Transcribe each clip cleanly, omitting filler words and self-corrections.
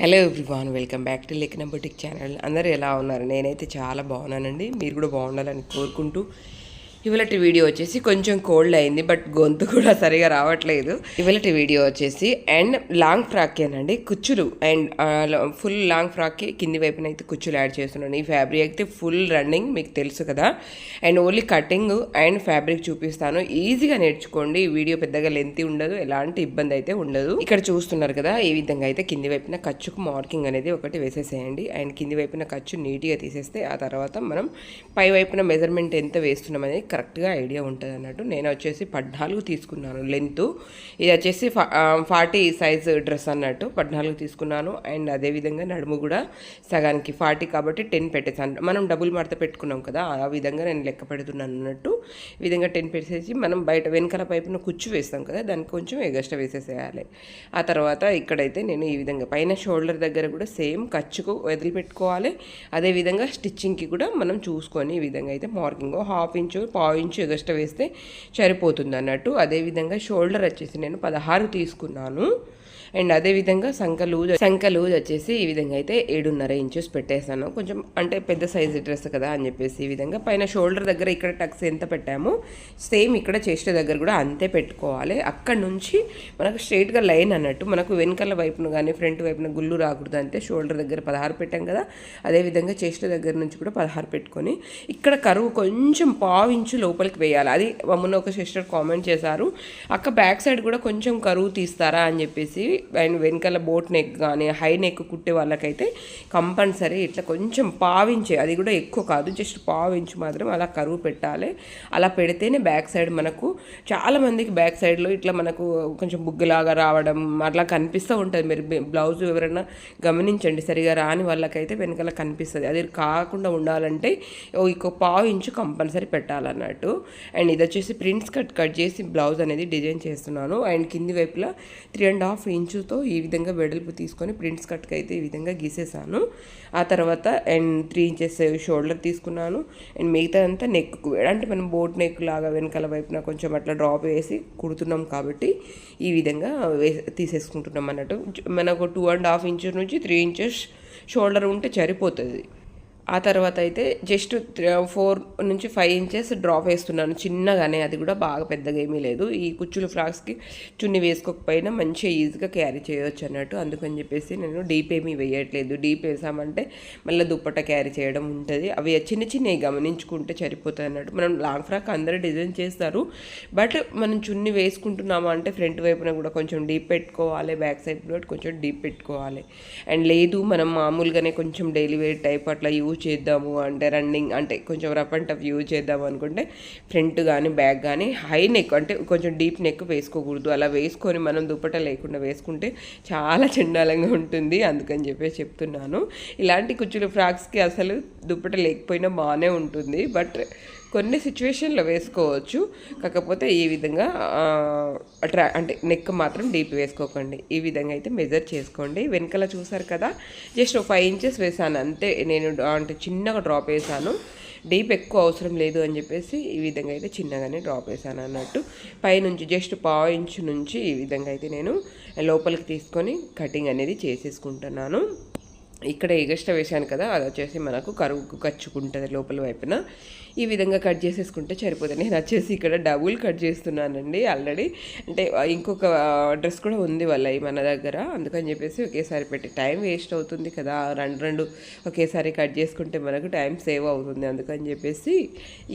Hello everyone, welcome back to లెక్కన boutique channel. అందరూ ఎలా ఉన్నారు? నేనైతే చాలా బాగున్నానండి. మీరు కూడా బాగుండాలని కోరుకుంటూ ఇవాళటి వీడియో వచ్చేసి కొంచెం కోల్డ్ అయింది, బట్ గొంతు కూడా సరిగా రావట్లేదు. ఇవాళటి వీడియో వచ్చేసి అండ్ లాంగ్ ఫ్రాకేనండి, కుచ్చులు అండ్ ఫుల్ లాంగ్ ఫ్రాక్కి కింది వైపున అయితే కుచ్చులు యాడ్ చేస్తున్నాను. ఈ ఫ్యాబ్రిక్ అయితే ఫుల్ రన్నింగ్, మీకు తెలుసు కదా. And only cutting and fabric చూపిస్తాను, ఈజీగా నేర్చుకోండి. ఈ వీడియో పెద్దగా లెంతీ ఉండదు, ఎలాంటి ఇబ్బంది అయితే ఉండదు. ఇక్కడ చూస్తున్నారు కదా, ఈ విధంగా అయితే కింది వైపున ఖర్చుకు మార్కింగ్ అనేది ఒకటి వేసేసేయండి. అండ్ కింది వైపున ఖర్చు నీట్గా తీసేస్తే ఆ తర్వాత మనం పై వైపున మెజర్మెంట్ ఎంత వేస్తున్నాం అనేది కరెక్ట్గా ఐడియా ఉంటుంది అన్నట్టు. నేను వచ్చేసి 14 తీసుకున్నాను లెంత్. ఇది వచ్చేసి 40 సైజ్ డ్రెస్ అన్నట్టు 14 తీసుకున్నాను. అండ్ అదేవిధంగా నడుము కూడా సగానికి 40 కాబట్టి 10 పెట్టేసాను. మనం డబుల్ మడత పెట్టుకున్నాం కదా, ఆ విధంగా నేను లెక్క పెడుతున్నాను అన్నట్టు. ఈ విధంగా 10 పెట్టేసి మనం బయట వెనకాల పైపున కుచ్చు వేస్తాం కదా, దానికి కొంచెం ఎగస్ట్రా వేసేసేయాలి. ఆ తర్వాత ఇక్కడైతే నేను ఈ విధంగా పైన షోల్డర్ దగ్గర కూడా సేమ్ ఖర్చుకు వదిలిపెట్టుకోవాలి. అదేవిధంగా స్టిచ్చింగ్కి కూడా మనం చూసుకొని ఈ విధంగా అయితే మార్కింగ్ 1/2 ఇంచు 1/4 ఇంచు ఎగస్ట్రా వేస్తే సరిపోతుంది అన్నట్టు. అదేవిధంగా షోల్డర్ వచ్చేసి నేను 16 తీసుకున్నాను. అండ్ అదేవిధంగా సంక లూజ్ వచ్చేసి ఈ విధంగా అయితే 7.5 ఇంచెస్ పెట్టేశాను. కొంచెం అంటే పెద్ద సైజు డ్రెస్ కదా అని చెప్పేసి ఈ విధంగా పైన షోల్డర్ దగ్గర ఇక్కడ టక్స్ ఎంత పెట్టామో సేమ్ ఇక్కడ చెస్ట్ దగ్గర కూడా అంతే పెట్టుకోవాలి. అక్కడ నుంచి మనకు స్ట్రైట్గా లైన్ అన్నట్టు, మనకు వెనకాల వైపును కానీ ఫ్రంట్ వైపున గుళ్ళు రాకూడదు. అంతే షోల్డర్ దగ్గర 16 పెట్టాం కదా, అదేవిధంగా చెస్ట్ దగ్గర నుంచి కూడా 16 పెట్టుకొని ఇక్కడ కరువు కొంచెం 1/2 ఇంచు లోపలికి వేయాలి. అది మొన్న ఒక సిస్టర్ కామెంట్ చేశారు, అక్క బ్యాక్ సైడ్ కూడా కొంచెం కరువు తీస్తారా అని చెప్పేసి. అండ్ వెనకాల బోట్ నెక్ కానీ హై నెక్ కుట్టే వాళ్ళకైతే కంపల్సరీ ఇట్లా కొంచెం 1/2 ఇంచు, అది కూడా ఎక్కువ కాదు, జస్ట్ 1/2 ఇంచు మాత్రం అలా కరువు పెట్టాలి. అలా పెడితేనే బ్యాక్ సైడ్ మనకు చాలామందికి బ్యాక్ సైడ్లో ఇట్లా మనకు కొంచెం బుగ్గలాగా రావడం అట్లా కనిపిస్తూ ఉంటుంది. మీరు బ్లౌజ్ ఎవరైనా గమనించండి, సరిగా రాని వాళ్ళకైతే వెనకాల కనిపిస్తుంది. అది కాకుండా ఉండాలంటే ఇంకో 1/2 ఇంచు కంపల్సరీ పెట్టాలన్నట్టు. అండ్ ఇది వచ్చేసి ప్రింట్స్ కట్ చేసి బ్లౌజ్ అనేది డిజైన్ చేస్తున్నాను. అండ్ కింది వైపులా 3.5 ఇంచుతో ఈ విధంగా వెడల్పు తీసుకొని ప్రింట్స్ కట్కి అయితే ఈ విధంగా గీసేసాను. ఆ తర్వాత అండ్ 3 ఇంచెస్ షోల్డర్ తీసుకున్నాను. అండ్ మిగతా అంతా నెక్కు, అంటే మనం బోట్ నెక్ లాగా వెనకాల వైపున కొంచెం అట్లా డ్రాప్ వేసి కుడుతున్నాం కాబట్టి ఈ విధంగా తీసేసుకుంటున్నాం అన్నట్టు. మనకు 2.5 ఇంచెస్ నుంచి 3 ఇంచెస్ షోల్డర్ ఉంటే సరిపోతుంది. ఆ తర్వాత అయితే జస్ట్ 4 నుంచి 5 ఇంచెస్ డ్రాప్ వేస్తున్నాను చిన్నగానే, అది కూడా బాగా పెద్దగా ఏమీ లేదు. ఈ కుచ్చులు ఫ్రాక్స్కి చున్ని వేసుకోకపోయినా మంచిగా ఈజీగా క్యారీ చేయవచ్చు అన్నట్టు. అందుకని చెప్పేసి నేను డీప్ ఏమీ వేయట్లేదు. డీప్ వేసామంటే మళ్ళీ దుప్పట్ట క్యారీ చేయడం ఉంటుంది. అవి చిన్న చిన్నవి గమనించుకుంటే సరిపోతుంది అన్నట్టు. మనం లాంగ్ ఫ్రాక్ అందరూ డిజైన్ చేస్తారు, బట్ మనం చున్ని వేసుకుంటున్నాము అంటే ఫ్రంట్ వైపున కూడా కొంచెం డీప్ పెట్టుకోవాలి, బ్యాక్ సైడ్ కూడా కొంచెం డీప్ పెట్టుకోవాలి. అండ్ లేదు మనం మామూలుగానే కొంచెం డైలీ వేర్ టైప్ అట్లా యూజ్ చేద్దాము అంటే రన్నింగ్ అంటే కొంచెం రఫ్ అండ్ టఫ్ యూజ్ చేద్దాము అనుకుంటే ఫ్రంట్ కానీ బ్యాక్ కానీ హై నెక్ అంటే కొంచెం డీప్ నెక్ వేసుకోకూడదు. అలా వేసుకొని మనం దుప్పట లేకుండా వేసుకుంటే చాలా చండాలంగా ఉంటుంది. అందుకని చెప్పేసి చెప్తున్నాను. ఇలాంటి కుచ్చులు ఫ్రాక్స్కి అసలు దుప్పట లేకపోయినా బాగానే ఉంటుంది, బట్ కొన్ని సిచ్యువేషన్లో వేసుకోవచ్చు. కాకపోతే ఈ విధంగా అంటే నెక్ మాత్రం డీప్ వేసుకోకండి. ఈ విధంగా అయితే మెజర్ చేసుకోండి. వెనకాల చూసారు కదా, జస్ట్ 5 ఇంచెస్ వేసాను అంతే. నేను అంటే చిన్నగా డ్రాప్ వేసాను, డీప్ ఎక్కువ అవసరం లేదు అని చెప్పేసి ఈ విధంగా అయితే చిన్నగానే డ్రాప్ వేసాను అన్నట్టు. పైనుంచి జస్ట్ 1/2 ఇంచు నుంచి ఈ విధంగా అయితే నేను లోపలికి తీసుకొని కటింగ్ అనేది చేసేసుకుంటున్నాను. ఇక్కడ ఎగస్ట్రా వేసాను కదా, అది వచ్చేసి మనకు కరువుకు కచ్చుకుంటుంది లోపల వైపున. ఈ విధంగా కట్ చేసేసుకుంటే సరిపోతుంది. నేను వచ్చేసి ఇక్కడ డబుల్ కట్ చేస్తున్నానండి ఆల్రెడీ. అంటే ఇంకొక డ్రెస్ కూడా ఉంది వాళ్ళ మన దగ్గర, అందుకని చెప్పేసి ఒకేసారి పెట్టి టైం వేస్ట్ అవుతుంది కదా. రెండు ఒకేసారి కట్ చేసుకుంటే మనకు టైం సేవ్ అవుతుంది. అందుకని చెప్పేసి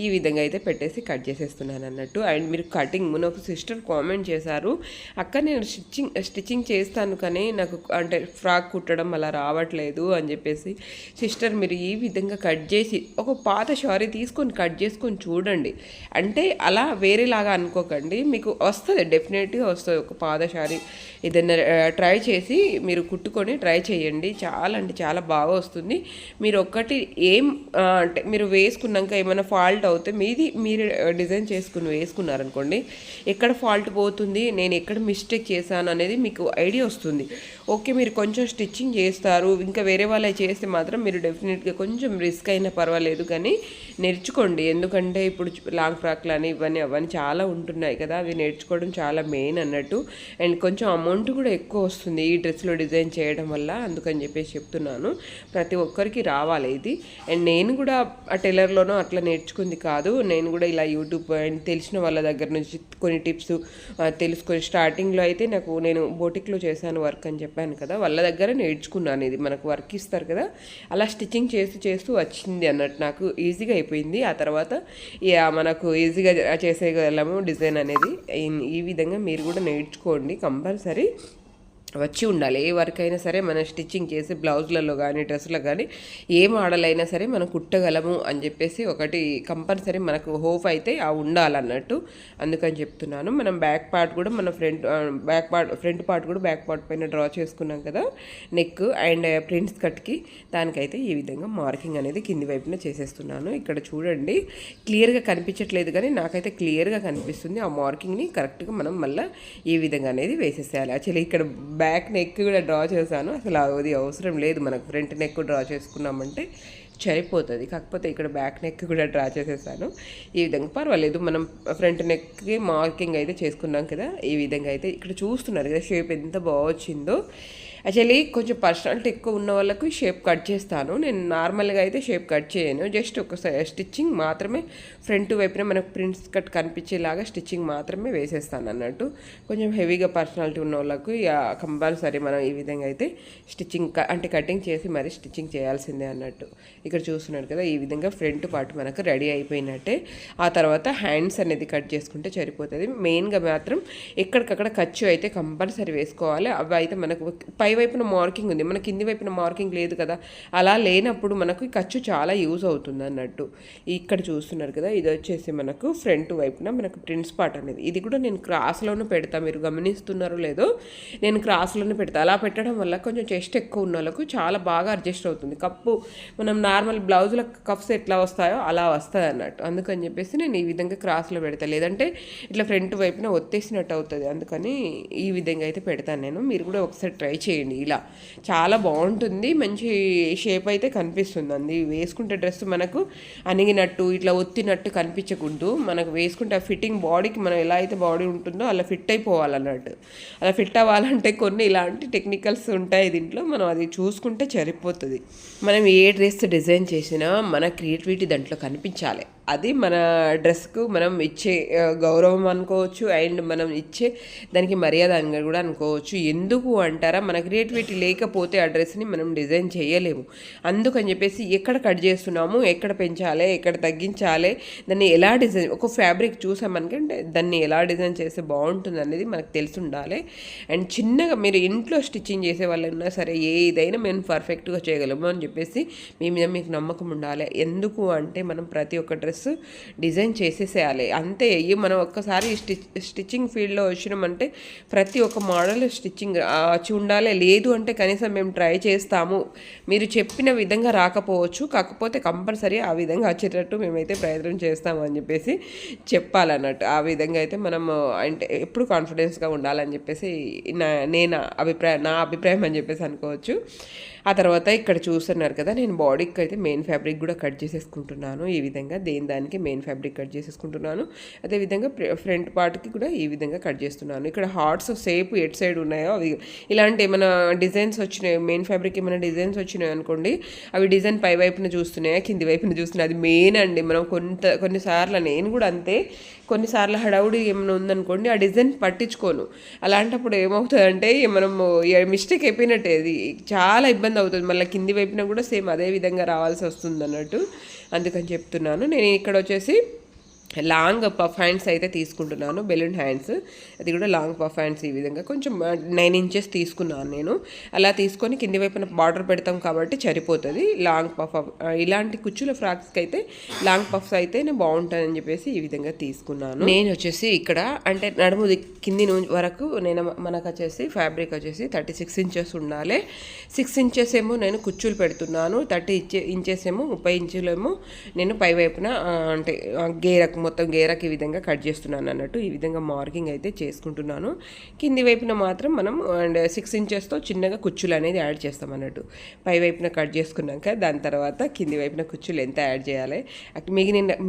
ఈ విధంగా అయితే పెట్టేసి కట్ చేసేస్తున్నాను అన్నట్టు. అండ్ మీరు కటింగ్ మొన్న ఒక సిస్టర్ కామెంట్ చేశారు, అక్క నేను స్టిచ్చింగ్ చేస్తాను కానీ నాకు అంటే ఫ్రాక్ కుట్టడం అలా రావట్లేదు అని చెప్పేసి. సిస్టర్ మీరు ఈ విధంగా కట్ చేసి ఒక పాత శారీ తీసుకొని కట్ చేసుకొని చూడండి. అంటే అలా వేరేలాగా అనుకోకండి, మీకు వస్తుంది, డెఫినెట్గా వస్తుంది. ఒక పాత శారీ ఏదైనా ట్రై చేసి మీరు కుట్టుకొని ట్రై చేయండి, చాలా అంటే చాలా బాగా వస్తుంది. మీరు ఒక్కటి అంటే మీరు వేసుకున్నాక ఏమైనా ఫాల్ట్ అవుతే మీరు డిజైన్ చేసుకుని వేసుకున్నారనుకోండి, ఎక్కడ ఫాల్ట్ పోతుంది, నేను ఎక్కడ మిస్టేక్ చేశాను అనేది మీకు ఐడియా వస్తుంది. ఓకే మీరు కొంచెం స్టిచ్చింగ్ చేస్తారు, ఇంకా వేరే వాళ్ళే చేస్తే మాత్రం మీరు డెఫినెట్గా కొంచెం రిస్క్ అయినా పర్వాలేదు కానీ నేర్చుకోండి. ఎందుకంటే ఇప్పుడు లాంగ్ ఫ్రాక్లు అని అవన్నీ చాలా ఉంటున్నాయి కదా, అవి నేర్చుకోవడం చాలా మెయిన్ అన్నట్టు. అండ్ కొంచెం అమౌంట్ కూడా ఎక్కువ వస్తుంది ఈ డ్రెస్లో డిజైన్ చేయడం వల్ల, అందుకని చెప్పేసి చెప్తున్నాను. ప్రతి ఒక్కరికి రావాలి ఇది. అండ్ నేను కూడా ఆ టైలర్లోనూ అట్లా నేర్చుకుంది కాదు, నేను కూడా ఇలా యూట్యూబ్ అండ్ తెలిసిన వాళ్ళ దగ్గర నుంచి కొన్ని టిప్స్ తెలుసుకొని స్టార్టింగ్లో అయితే నేను బోటిక్లో చేశాను వర్క్ అని చెప్పాను కదా, వాళ్ళ దగ్గర నేర్చుకున్నాను. ఇది మనకు వర్క్ ఇస్తారు కదా, అలా స్టిచ్చింగ్ చేస్తూ వచ్చింది అన్నట్టు, నాకు ఈజీగా అయిపోయింది. ఆ తర్వాత మనకు ఈజీగా చేసేయగలము డిజైన్ అనేది. ఈ విధంగా మీరు కూడా నేర్చుకోండి, కంపల్సరీ వచ్చి ఉండాలి. ఏ వర్క్ అయినా సరే మనం స్టిచ్చింగ్ చేసి బ్లౌజ్లలో కానీ డ్రెస్సులో కానీ ఏ మోడల్ అయినా సరే మనం కుట్టగలము అని చెప్పేసి ఒకటి కంపల్సరీ మనకు హోప్ అయితే ఉండాలన్నట్టు, అందుకని చెప్తున్నాను. మనం బ్యాక్ పార్ట్ కూడా మన ఫ్రంట్ పార్ట్ కూడా బ్యాక్ పార్ట్ పైన డ్రా చేసుకున్నాం కదా నెక్ అండ్ ప్రింట్స్ కట్కి, దానికైతే ఈ విధంగా మార్కింగ్ అనేది కింది వైపున చేసేస్తున్నాను. ఇక్కడ చూడండి క్లియర్గా కనిపించట్లేదు కానీ నాకైతే క్లియర్గా కనిపిస్తుంది. ఆ మార్కింగ్ని కరెక్ట్గా మనం మళ్ళీ ఈ విధంగా అనేది వేసేసేయాలి. యాక్చువల్లీ ఇక్కడ బ్యాక్ నెక్ కూడా డ్రా చేశాను, అసలు అది అవసరం లేదు, మనకు ఫ్రంట్ నెక్ డ్రా చేసుకున్నామంటే సరిపోతుంది. కాకపోతే ఇక్కడ బ్యాక్ నెక్ కూడా డ్రా చేసేసాను. ఈ విధంగా పర్వాలేదు, మనం ఫ్రంట్ నెక్కి మార్కింగ్ అయితే చేసుకున్నాం కదా. ఈ విధంగా అయితే ఇక్కడ చూస్తున్నారు కదా షేప్ ఎంత బాగా వచ్చిందో. యాక్చువల్లీ కొంచెం పర్సనాలిటీ ఎక్కువ ఉన్న వాళ్ళకు షేప్ కట్ చేస్తాను, నేను నార్మల్గా అయితే షేప్ కట్ చేయను. జస్ట్ ఒక స్టిచ్చింగ్ మాత్రమే ఫ్రంట్ వైపున మనకు ప్రింట్స్ కట్ కనిపించేలాగా స్టిచ్చింగ్ మాత్రమే వేసేస్తాను అన్నట్టు. కొంచెం హెవీగా పర్సనాలిటీ ఉన్న వాళ్ళకు కంపల్సరీ మనం ఈ విధంగా అయితే స్టిచ్చింగ్ అంటే కటింగ్ చేసి మరి స్టిచ్చింగ్ చేయాల్సిందే అన్నట్టు. ఇక్కడ చూస్తున్నారు కదా, ఈ విధంగా ఫ్రంట్ పార్ట్ మనకు రెడీ అయిపోయినట్టే. ఆ తర్వాత హ్యాండ్స్ అనేది కట్ చేసుకుంటే సరిపోతుంది. మెయిన్గా మాత్రం ఎక్కడికక్కడ ఖర్చు అయితే కంపల్సరీ వేసుకోవాలి. అవి అయితే మనకు పై వైపున మార్కింగ్ ఉంది, మనకి కింది వైపున మార్కింగ్ లేదు కదా, అలా లేనప్పుడు మనకు ఖర్చు చాలా యూజ్ అవుతుంది అన్నట్టు. ఇక్కడ చూస్తున్నారు కదా, ఇది వచ్చేసి మనకు ఫ్రంట్ వైపున మనకు ప్రింట్స్ పార్ట్ అనేది, ఇది కూడా నేను క్రాస్లోనే పెడతా, మీరు గమనిస్తున్నారో లేదో, నేను క్రాస్లోనే పెడతా. అలా పెట్టడం వల్ల కొంచెం చెస్ట్ ఎక్కువ ఉన్న వాళ్ళకు చాలా బాగా అడ్జస్ట్ అవుతుంది. కప్పు మనం నార్మల్ బ్లౌజుల కప్స్ ఎట్లా వస్తాయో అలా వస్తుంది అన్నట్టు, అందుకని చెప్పేసి నేను ఈ విధంగా క్రాస్లో పెడతా, లేదంటే ఇట్లా ఫ్రంట్ వైపున ఒత్తేసినట్టు అవుతుంది, అందుకని ఈ విధంగా అయితే పెడతాను నేను. మీరు కూడా ఒకసారి ట్రై చేయండి, ఇలా చాలా బాగుంటుంది, మంచి షేప్ అయితే కనిపిస్తుంది. అంది వేసుకుంటే డ్రెస్ మనకు అణిగినట్టు ఇట్లా ఒత్తినట్టు కనిపించకూడదు, మనకు వేసుకుంటే ఆ ఫిట్టింగ్ బాడీకి మనం ఎలా అయితే బాడీ ఉంటుందో అలా ఫిట్ అయిపోవాలన్నట్టు. అలా ఫిట్ అవ్వాలంటే కొన్ని ఇలాంటి టెక్నికల్స్ ఉంటాయి దీంట్లో, మనం అది చూసుకుంటే సరిపోతుంది. మనం ఏ డ్రెస్ డిజైన్ చేసినా మన క్రియేటివిటీ దాంట్లో కనిపించాలి, అది మన డ్రెస్కు మనం ఇచ్చే గౌరవం అనుకోవచ్చు, అండ్ మనం ఇచ్చే దానికి మర్యాద అని కూడా అనుకోవచ్చు. ఎందుకు అంటారా, మన క్రియేటివిటీ లేకపోతే ఆ డ్రెస్ని మనం డిజైన్ చేయలేము. అందుకని చెప్పేసి ఎక్కడ కట్ చేస్తున్నాము, ఎక్కడ పెంచాలి, ఎక్కడ తగ్గించాలి, దాన్ని ఎలా డిజైన్, ఒక ఫ్యాబ్రిక్ చూసామనుకంటే దాన్ని ఎలా డిజైన్ చేస్తే బాగుంటుంది అనేది మనకు తెలిసి ఉండాలి. అండ్ చిన్నగా మీరు ఇంట్లో స్టిచ్చింగ్ చేసే వాళ్ళు ఉన్నా సరే ఏదైనా మేము పర్ఫెక్ట్గా చేయగలము అని చెప్పేసి మీ మీద మీకు నమ్మకం ఉండాలి. ఎందుకు అంటే మనం ప్రతి ఒక్క డ్రెస్ డిజైన్ చేసేసేయాలి అంతే. మనం ఒక్కసారి స్టిచ్చింగ్ ఫీల్డ్లో వచ్చినామంటే ప్రతి ఒక్క మోడల్ స్టిచ్చింగ్ వచ్చి ఉండాలి. లేదు అంటే కనీసం మేము ట్రై చేస్తాము, మీరు చెప్పిన విధంగా రాకపోవచ్చు, కాకపోతే కంపల్సరీ ఆ విధంగా వచ్చేటట్టు మేమైతే ప్రయత్నం చేస్తాము అని చెప్పేసి చెప్పాలన్నట్టు. ఆ విధంగా అయితే మనం అంటే ఎప్పుడు కాన్ఫిడెన్స్గా ఉండాలని చెప్పేసి నా అభిప్రాయం అని చెప్పేసి అనుకోవచ్చు. ఆ తర్వాత ఇక్కడ చూస్తున్నారు కదా, నేను బాడీకి అయితే మెయిన్ ఫ్యాబ్రిక్ కూడా కట్ చేసేసుకుంటున్నాను. ఈ విధంగా దానికి మెయిన్ ఫ్యాబ్రిక్ కట్ చేసేసుకుంటున్నాను. అదేవిధంగా ఫ్రంట్ పార్ట్కి కూడా ఈ విధంగా కట్ చేస్తున్నాను. ఇక్కడ హార్ట్స్ సేపు ఎట్ సైడ్ ఉన్నాయో అవి ఇలాంటి ఏమైనా డిజైన్స్ వచ్చినాయి, మెయిన్ ఫ్యాబ్రిక్ ఏమైనా డిజైన్స్ వచ్చినాయి అనుకోండి, అవి డిజైన్ పై వైపున చూస్తున్నాయా కింది వైపున చూస్తున్నాయి, అది మెయిన్ అండి. మనం కొన్నిసార్లు నేను కూడా అంతే, కొన్నిసార్లు హడావుడి ఏమైనా ఉందనుకోండి ఆ డిజైన్ పట్టించుకోను. అలాంటప్పుడు ఏమవుతుందంటే మనము మిస్టేక్ అయిపోయినట్టే, అది చాలా ఇబ్బంది అవుతుంది. మళ్ళీ కింది వైపున కూడా సేమ్ అదే విధంగా రావాల్సి వస్తుంది అన్నట్టు, అందుకని చెప్తున్నాను. నేను ఇక్కడ వచ్చేసి లాంగ్ పఫ్ హ్యాండ్స్ అయితే తీసుకుంటున్నాను, బెలూన్ హ్యాండ్స్, అది కూడా లాంగ్ పఫ్ హ్యాండ్స్ ఈ విధంగా కొంచెం 9 inches తీసుకున్నాను నేను. అలా తీసుకొని కింది వైపున బార్డర్ పెడతాం కాబట్టి సరిపోతుంది. లాంగ్ పఫ్ ఇలాంటి కుచ్చుల ఫ్రాక్స్కి అయితే లాంగ్ పఫ్స్ అయితే బాగుంటుందని చెప్పేసి ఈ విధంగా తీసుకున్నాను. నేను వచ్చేసి ఇక్కడ అంటే నడుము కింది వరకు మనకు వచ్చేసి ఫ్యాబ్రిక్ వచ్చేసి 36 inches ఉండాలి. 6 inches ఏమో నేను కుచ్చులు పెడుతున్నాను, 30 inches ఏమో 30 inches ఏమో నేను పై వైపున అంటే గేరకు గేరాకు మొత్తం గేరాకి ఈ విధంగా కట్ చేస్తున్నాను అన్నట్టు. ఈ విధంగా మార్కింగ్ అయితే చేసుకుంటున్నాను. కింది వైపున మాత్రం మనం అండ్ 6 ఇంచెస్తో చిన్నగా కుచ్చులు అనేది యాడ్ చేస్తాం అన్నట్టు. పై వైపున కట్ చేసుకున్నాక దాని తర్వాత కింది వైపున కుచ్చులు ఎంత యాడ్ చేయాలి.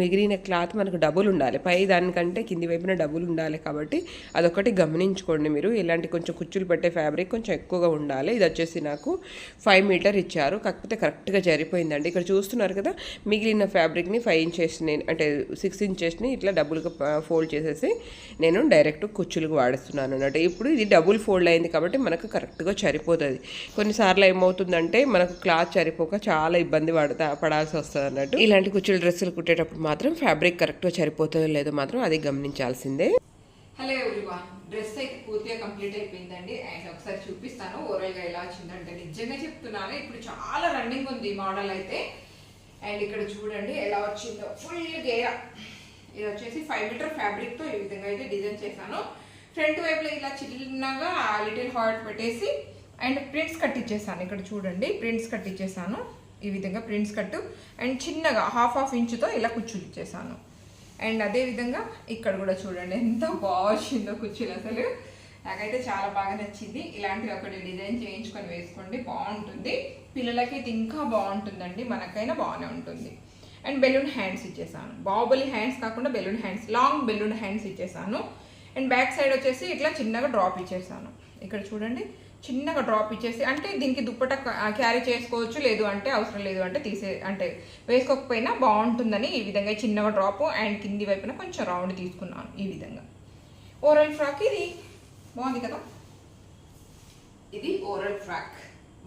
మిగిలిన క్లాత్ మనకు డబుల్ ఉండాలి, పై దానికంటే కింది వైపున డబుల్ ఉండాలి. కాబట్టి అదొకటి గమనించుకోండి మీరు. ఇలాంటి కొంచెం కుచ్చులు పెట్టే ఫ్యాబ్రిక్ కొంచెం ఎక్కువగా ఉండాలి. ఇది వచ్చేసి నాకు 5 మీటర్ ఇచ్చారు, కాకపోతే కరెక్ట్గా జరిపోయిందండి. ఇక్కడ చూస్తున్నారు కదా, మిగిలిన ఫ్యాబ్రిక్ని 5 ఇంచెస్ అంటే 6 ఇంచెస్ని ఇట్లా డబుల్గా ఫోల్డ్ చేసేసి నేను డైరెక్ట్ కుచ్చులకు వాడుతున్నాను అన్నట్టు. ఇప్పుడు ఇది డబుల్ ఫోల్డ్ అయింది కాబట్టి మనకు కరెక్ట్గా సరిపోతుంది. కొన్నిసార్లు ఏమవుతుందంటే మనకు క్లాత్ సరిపోక చాలా ఇబ్బంది పడాల్సి వస్తుంది అన్నట్టు. ఇలాంటి కుచ్చులు డ్రెస్సులు కుట్టేటప్పుడు మాత్రం ఫ్యాబ్రిక్ కరెక్ట్గా సరిపోతుందో లేదో మాత్రం అది గమనించాల్సిందే. హలో ఎవ్రీవన్, డ్రెస్ అయితే పూర్తిగా కంప్లీట్ అయిపోయిందండి. అండ్ ఒకసారి చూపిస్తాను ఓవరాల్గా ఎలా వచ్చిందంటే. నిజంగా చెప్తున్నాను, ఇప్పుడు చాలా రన్నింగ్ ఉంది మోడల్ అయితే. అండ్ ఇక్కడ చూడండి ఎలా వచ్చిందో, ఫుల్ గేరా. ఇది వచ్చేసి 5 మీటర్ ఫ్యాబ్రిక్తో ఈ విధంగా అయితే డిజైన్ చేశాను. ఫ్రంట్ వైపులో ఇలా చిన్నగా లిటిల్ హార్ట్ పెట్టేసి అండ్ ప్రింట్స్ కట్టించేసాను. ఇక్కడ చూడండి ప్రింట్స్ కట్టించేసాను ఈ విధంగా, ప్రింట్స్ కట్టు అండ్ చిన్నగా హాఫ్ ఇంచుతో ఇలా కుచ్చులు ఇచ్చేసాను. అండ్ అదేవిధంగా ఇక్కడ కూడా చూడండి ఎంత బాగా వచ్చిందో కుర్చీలు. అసలు నాకైతే చాలా బాగా నచ్చింది. ఇలాంటివి ఒకటి డిజైన్ చేయించుకొని వేసుకోండి, బాగుంటుంది. పిల్లలకి ఇది ఇంకా బాగుంటుందండి, మనకైనా బాగానే ఉంటుంది. అండ్ బెలూన్ హ్యాండ్స్ ఇచ్చేసాను. బాహుబలి హ్యాండ్స్ కాకుండా balloon hands, long balloon hands ఇచ్చేసాను. అండ్ బ్యాక్ సైడ్ వచ్చేసి ఇట్లా చిన్నగా డ్రాప్ ఇచ్చేసాను. ఇక్కడ చూడండి చిన్నగా డ్రాప్ ఇచ్చేసి, అంటే దీనికి దుప్పట క్యారీ చేసుకోవచ్చు, లేదు అంటే అవసరం లేదు అంటే అంటే వేసుకోకపోయినా బాగుంటుందని ఈ విధంగా చిన్నగా డ్రాప్ అండ్ కింది వైపున కొంచెం రౌండ్ తీసుకున్నాను ఈ విధంగా. ఓవరాల్ ఫ్రాక్ ఇది బాగుంది కదా. ఇది ఓవరాల్ ఫ్రాక్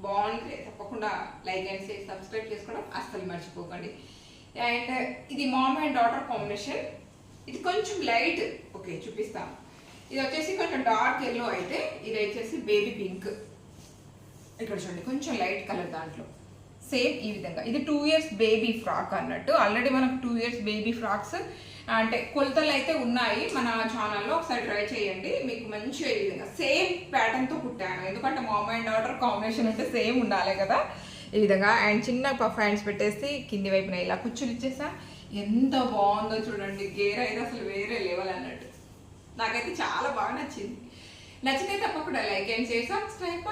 బాగుంది. తప్పకుండా లైక్ అండ్ షేర్ సబ్స్క్రైబ్ చేసుకోవడం అస్సలు మర్చిపోకండి. అండ్ ఇది మామ్ అండ్ డాటర్ కాంబినేషన్. ఇది కొంచెం లైట్, ఓకే చూపిస్తాను. ఇది వచ్చేసి కొంచెం డార్క్ ఎల్లో అయితే, ఇది వచ్చేసి బేబీ పింక్. ఇక్కడ చూడండి కొంచెం లైట్ కలర్ దాంట్లో సేమ్ ఈ విధంగా. ఇది 2 years బేబీ ఫ్రాక్ అన్నట్టు. ఆల్రెడీ మనకు 2 years బేబీ ఫ్రాక్స్ అంటే కొలతలు అయితే ఉన్నాయి మన ఛానల్లో, ఒకసారి ట్రై చేయండి. మీకు మంచిగా ఈ విధంగా సేమ్ ప్యాటర్న్తో కుట్టాను, ఎందుకంటే మామ్ అండ్ డాటర్ కాంబినేషన్ అంటే సేమ్ ఉండాలి కదా ఈ విధంగా. అండ్ చిన్న పఫ్ హ్యాండ్స్ పెట్టేసి కింది వైపున ఇలా కుచ్చులు ఇచ్చేసా. ఎంత బాగుందో చూడండి, గేర్ అయితే అసలు వేరే లెవెల్ అన్నట్టు. నాకైతే చాలా బాగా నచ్చింది. నచ్చితే తప్పకుండా లైక్ అండ్ షేర్ సబ్స్క్రైబ్.